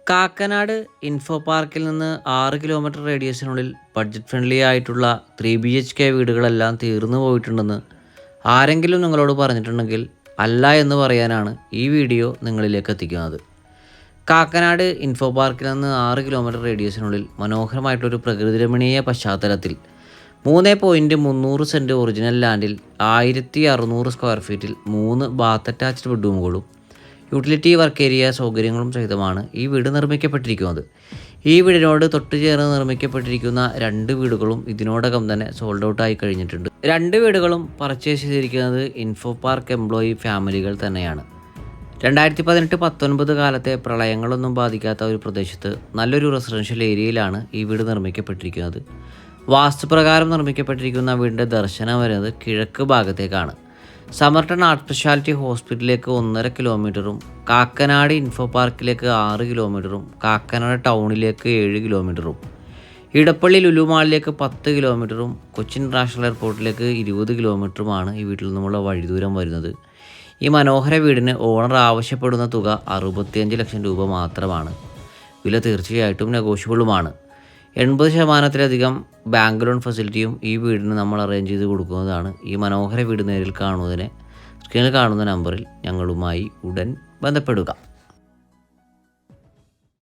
Kakkanad info പാർക്കിൽ നിന്ന് 6 kilometre റേഡിയസിനുള്ളിൽ budget friendly ആയിട്ടുള്ള 3 BHK വീടുകളെല്ലാം തീർന്നു പോയിട്ടുണ്ടെന്ന് ആരെങ്കിലും നിങ്ങളോട് പറഞ്ഞിട്ടുണ്ടെങ്കിൽ അല്ല എന്ന് പറയാനാണ് ഈ വീഡിയോ നിങ്ങളിലേക്ക് എത്തിക്കുന്നത്. കാക്കനാട് ഇൻഫോ പാർക്കിൽ നിന്ന് 6 കിലോമീറ്റർ റേഡിയസിനുള്ളിൽ മനോഹരമായിട്ടൊരു പ്രകൃതിരമണീയ പശ്ചാത്തലത്തിൽ 3.300 സെൻറ്റ് ഒറിജിനൽ ലാൻഡിൽ 1600 സ്ക്വയർ ഫീറ്റിൽ 3 ബാത്ത് അറ്റാച്ച്ഡ് ബെഡ്റൂമുകളും യൂട്ടിലിറ്റി വർക്ക് ഏരിയ സൗകര്യങ്ങളും സഹിതമാണ് ഈ വീട് നിർമ്മിക്കപ്പെട്ടിരിക്കുന്നത്. ഈ വീടിനോട് തൊട്ടു ചേർന്ന് നിർമ്മിക്കപ്പെട്ടിരിക്കുന്ന 2 വീടുകളും ഇതിനോടകം തന്നെ സോൾഡ് ഔട്ട് ആയി കഴിഞ്ഞിട്ടുണ്ട്. 2 വീടുകളും പർച്ചേസ് ചെയ്തിരിക്കുന്നത് ഇൻഫോ പാർക്ക് എംപ്ലോയി ഫാമിലികൾ തന്നെയാണ്. 2018-19 കാലത്തെ പ്രളയങ്ങളൊന്നും ബാധിക്കാത്ത ഒരു പ്രദേശത്ത് നല്ലൊരു റെസിഡൻഷ്യൽ ഏരിയയിലാണ് ഈ വീട് നിർമ്മിക്കപ്പെട്ടിരിക്കുന്നത്. വാസ്തുപ്രകാരം നിർമ്മിക്കപ്പെട്ടിരിക്കുന്ന വീടിൻ്റെ ദർശനം വരുന്നത് കിഴക്ക് ഭാഗത്തേക്കാണ്. സമർട്ടൺ ആർട്ട് സ്പെഷ്യാലിറ്റി ഹോസ്പിറ്റലിലേക്ക് 1.5 കിലോമീറ്ററും കാക്കനാട് ഇൻഫോ പാർക്കിലേക്ക് 6 കിലോമീറ്ററും കാക്കനാട് ടൗണിലേക്ക് 7 കിലോമീറ്ററും ഇടപ്പള്ളി ലുലു മാളിലേക്ക് 10 കിലോമീറ്ററും കൊച്ചിൻ ഇൻ്റർനാഷണൽ എയർപോർട്ടിലേക്ക് 20 കിലോമീറ്ററുമാണ് ഈ വീട്ടിൽ നിന്നുമുള്ള വഴിദൂരം വരുന്നത്. ഈ മനോഹര വീടിന് ഓണർ ആവശ്യപ്പെടുന്ന തുക 65 ലക്ഷം രൂപ മാത്രമാണ്. വില തീർച്ചയായിട്ടും നെഗോഷ്യബിളുമാണ്. 80% ബാങ്ക് ലോൺ ഫെസിലിറ്റിയും ഈ വീടിന് നമ്മൾ അറേഞ്ച് ചെയ്ത് കൊടുക്കുന്നതാണ്. ഈ മനോഹര വീട് നേരിൽ കാണുന്നതിന് സ്ക്രീനിൽ കാണുന്ന നമ്പറിൽ ഞങ്ങളുമായി ഉടൻ ബന്ധപ്പെടുക.